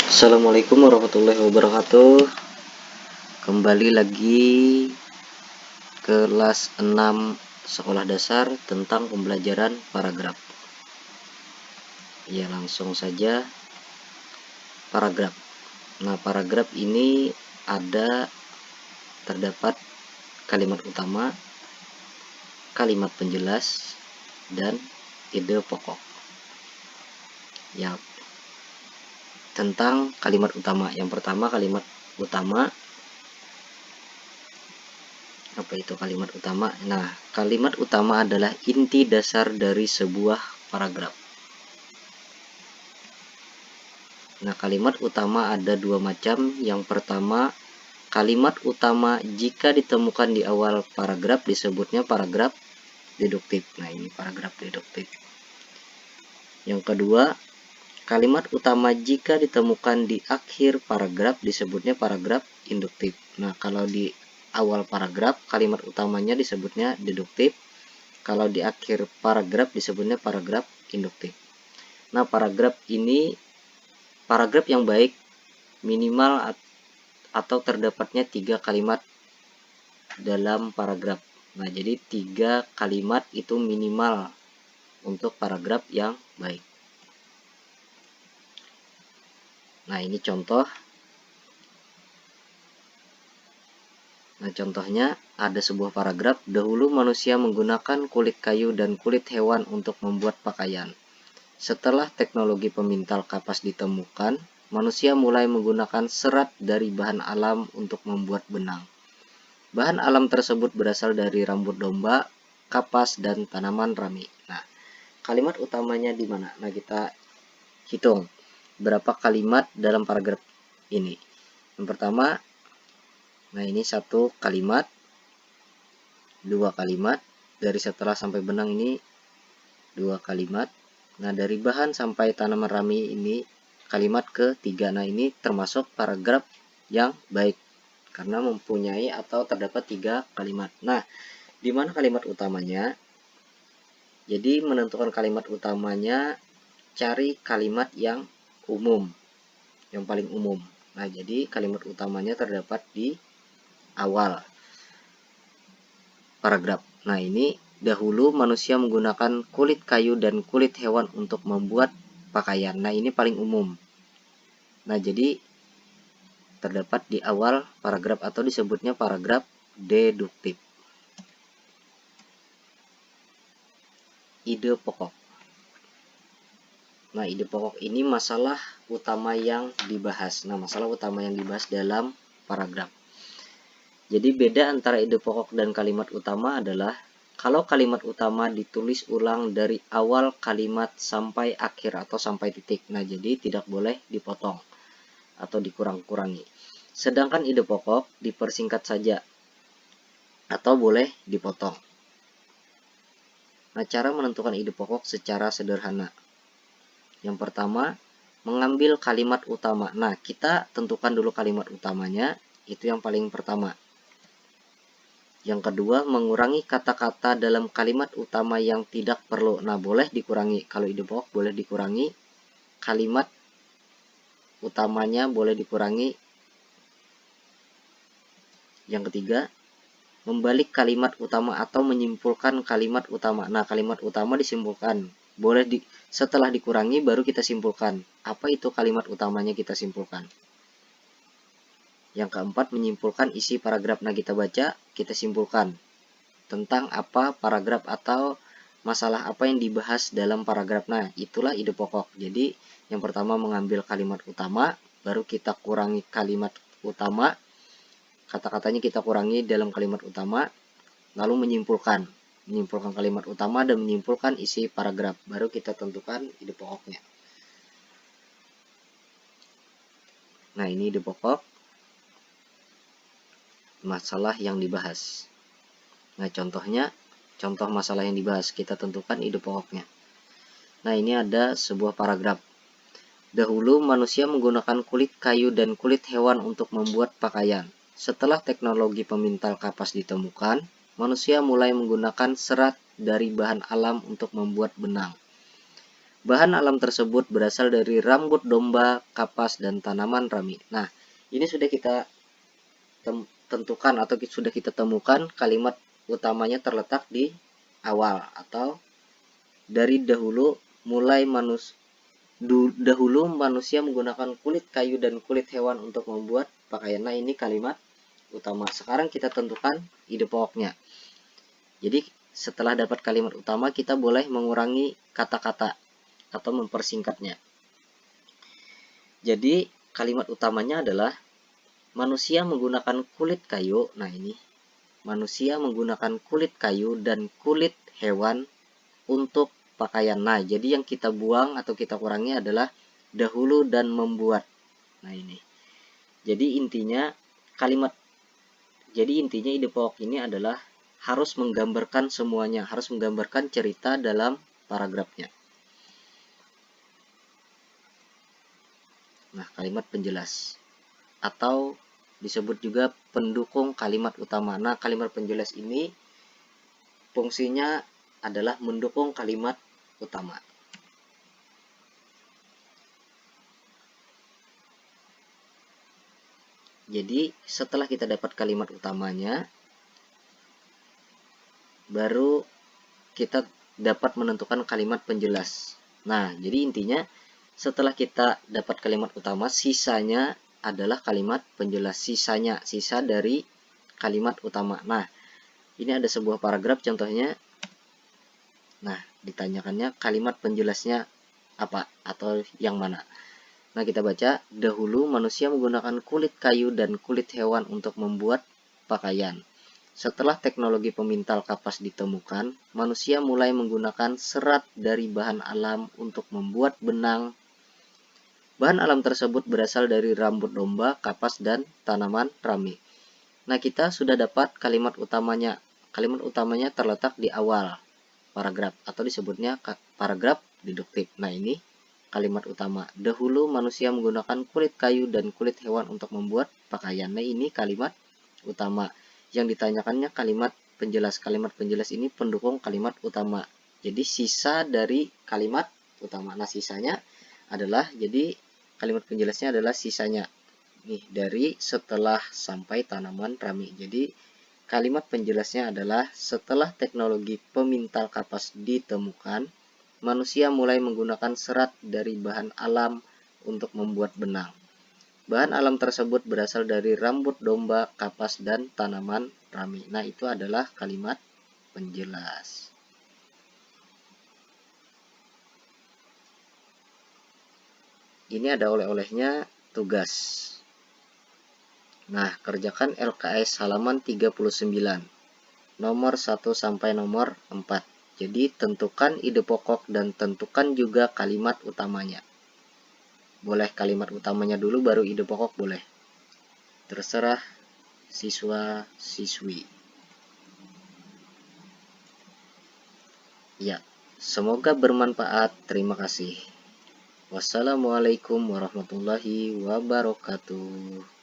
Assalamualaikum warahmatullahi wabarakatuh. Kembali lagi kelas 6 sekolah dasar tentang pembelajaran paragraf. Ya, langsung saja paragraf. Nah, paragraf ini terdapat kalimat utama, kalimat penjelas, dan ide pokok. Ya, tentang kalimat utama. Yang pertama, kalimat utama. Apa itu kalimat utama? Nah, kalimat utama adalah inti dasar dari sebuah paragraf. Nah, kalimat utama ada dua macam. Yang pertama, kalimat utama jika ditemukan di awal paragraf disebutnya paragraf deduktif. Nah, ini paragraf deduktif. Yang kedua, kalimat utama jika ditemukan di akhir paragraf disebutnya paragraf induktif. Nah, kalau di awal paragraf kalimat utamanya disebutnya deduktif. Kalau di akhir paragraf disebutnya paragraf induktif. Nah, paragraf yang baik minimal atau terdapatnya 3 kalimat dalam paragraf. Nah, jadi 3 kalimat itu minimal untuk paragraf yang baik. Nah, ini contoh. Nah, contohnya ada sebuah paragraf, dahulu manusia menggunakan kulit kayu dan kulit hewan untuk membuat pakaian. Setelah teknologi pemintal kapas ditemukan, manusia mulai menggunakan serat dari bahan alam untuk membuat benang. Bahan alam tersebut berasal dari rambut domba, kapas, dan tanaman rami. Nah, kalimat utamanya di mana? Nah, kita hitung berapa kalimat dalam paragraf ini. Yang pertama, nah ini 1 kalimat, 2 kalimat, dari setelah sampai benang ini 2 kalimat. Nah, dari bahan sampai tanaman rami ini kalimat ketiga. Nah, ini termasuk paragraf yang baik karena mempunyai atau terdapat 3 kalimat. Nah, di mana kalimat utamanya? Jadi, menentukan kalimat utamanya, cari kalimat yang umum, yang paling umum. Nah, jadi kalimat utamanya terdapat di awal paragraf. Nah, ini dahulu manusia menggunakan kulit kayu dan kulit hewan untuk membuat pakaian. Nah, ini paling umum. Nah, jadi terdapat di awal paragraf atau disebutnya paragraf deduktif. Ide pokok. Nah, ide pokok ini masalah utama yang dibahas. Nah, masalah utama yang dibahas dalam paragraf. Jadi beda antara ide pokok dan kalimat utama adalah kalau kalimat utama ditulis ulang dari awal kalimat sampai akhir atau sampai titik. Nah, jadi tidak boleh dipotong atau dikurang-kurangi. Sedangkan ide pokok dipersingkat saja atau boleh dipotong. Nah, cara menentukan ide pokok secara sederhana. Yang pertama, mengambil kalimat utama. Nah, kita tentukan dulu kalimat utamanya, itu yang paling pertama. Yang kedua, mengurangi kata-kata dalam kalimat utama yang tidak perlu. Nah, boleh dikurangi. Kalau ide pokok boleh dikurangi. Kalimat utamanya boleh dikurangi. Yang ketiga, membalik kalimat utama atau menyimpulkan kalimat utama. Nah, kalimat utama disimpulkan. Setelah dikurangi baru kita simpulkan. Apa itu kalimat utamanya kita simpulkan. Yang keempat, menyimpulkan isi paragraf. Nah, kita baca, kita simpulkan tentang apa paragraf atau masalah apa yang dibahas dalam paragraf. Nah, itulah ide pokok. Jadi, yang pertama mengambil kalimat utama, baru kita kurangi kalimat utama, kata-katanya kita kurangi dalam kalimat utama, lalu menyimpulkan kalimat utama dan menyimpulkan isi paragraf, baru kita tentukan ide pokoknya. Nah, ini ide pokok masalah yang dibahas. Nah, contoh masalah yang dibahas, kita tentukan ide pokoknya. Nah, ini ada sebuah paragraf. Dahulu manusia menggunakan kulit kayu dan kulit hewan untuk membuat pakaian. Setelah teknologi pemintal kapas ditemukan, manusia mulai menggunakan serat dari bahan alam untuk membuat benang. Bahan alam tersebut berasal dari rambut domba, kapas, dan tanaman rami. Nah, ini sudah kita tentukan atau sudah kita temukan kalimat utamanya terletak di awal atau dari dahulu manusia menggunakan kulit kayu dan kulit hewan untuk membuat pakaian. Nah, ini kalimat utama. Sekarang kita tentukan ide pokoknya. Jadi setelah dapat kalimat utama, kita boleh mengurangi kata-kata atau mempersingkatnya. Jadi kalimat utamanya adalah manusia menggunakan kulit kayu. Nah, ini manusia menggunakan kulit kayu dan kulit hewan untuk pakaian. Nah, jadi yang kita buang atau kita kurangi adalah dahulu dan membuat. Nah, ini. Jadi intinya ide pokok ini adalah harus menggambarkan semuanya, harus menggambarkan cerita dalam paragrafnya. Nah, kalimat penjelas atau disebut juga pendukung kalimat utama. Nah, kalimat penjelas ini fungsinya adalah mendukung kalimat utama. Jadi setelah kita dapat kalimat utamanya, baru kita dapat menentukan kalimat penjelas. Nah, jadi intinya setelah kita dapat kalimat utama, sisanya adalah kalimat penjelas. Sisa dari kalimat utama. Nah, ini ada sebuah paragraf contohnya. Nah, ditanyakannya kalimat penjelasnya apa atau yang mana. Nah, kita baca, dahulu manusia menggunakan kulit kayu dan kulit hewan untuk membuat pakaian. Setelah teknologi pemintal kapas ditemukan, manusia mulai menggunakan serat dari bahan alam untuk membuat benang. Bahan alam tersebut berasal dari rambut domba, kapas, dan tanaman rami. Nah, kita sudah dapat kalimat utamanya. Kalimat utamanya terletak di awal paragraf atau disebutnya paragraf deduktif. Nah, ini kalimat utama. Dahulu manusia menggunakan kulit kayu dan kulit hewan untuk membuat pakaian. Nah, ini kalimat utama. Yang ditanyakannya kalimat penjelas. Kalimat penjelas ini pendukung kalimat utama. Jadi sisa dari kalimat utama. Nah, sisanya adalah, jadi kalimat penjelasnya adalah sisanya nih dari setelah sampai tanaman rami. Jadi kalimat penjelasnya adalah setelah teknologi pemintal kapas ditemukan, manusia mulai menggunakan serat dari bahan alam untuk membuat benang. Bahan alam tersebut berasal dari rambut domba, kapas, dan tanaman rami. Nah, itu adalah kalimat penjelas. Ini ada oleh-olehnya tugas. Nah, kerjakan LKS halaman 39. Nomor 1 sampai nomor 4. Jadi tentukan ide pokok dan tentukan juga kalimat utamanya. Boleh kalimat utamanya dulu baru ide pokok boleh. Terserah siswa-siswi. Ya, semoga bermanfaat. Terima kasih. Wassalamualaikum warahmatullahi wabarakatuh.